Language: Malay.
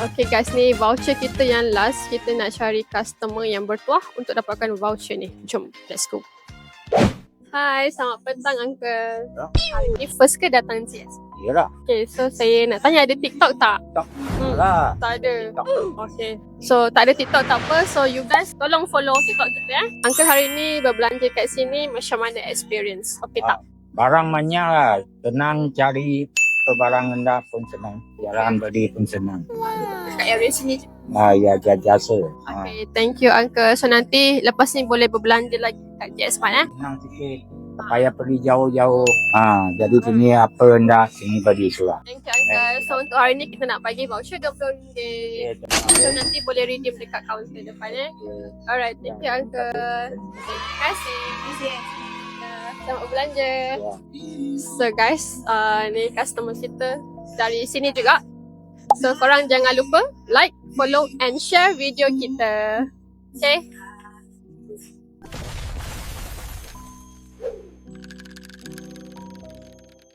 Okay guys, ni voucher kita yang last. Kita nak cari customer yang bertuah untuk dapatkan voucher ni. Jom, let's go. Hai, selamat petang Uncle. Ya. Hari ni first ke datang CS? Yalah. Okay, so saya nak tanya ada TikTok tak? Yalah. Tak ada. Okay. So, tak ada TikTok tak apa. So, you guys tolong follow TikTok kita Uncle hari ni berbelanja kat sini macam mana experience? Okay tak? Barang banyak lah. Senang cari barang rendah pun senang. Jalan beli pun senang. Kat area sini je. Ya, jasa. Okay, thank you Uncle. So, nanti lepas ni boleh berbelanja lagi kat JS Mart Senang sikit. Tak payah pergi jauh-jauh. Jadi sini apa rendah, sini bagi surah. Thank you Uncle. So, untuk hari ni kita nak bagi voucher RM20. So, nanti boleh redeem dekat kaunter depan Alright, thank you Uncle. Terima kasih. Selamat belanja. So guys, ni customer kita dari sini juga. So korang jangan lupa like, follow and share video kita. Okay?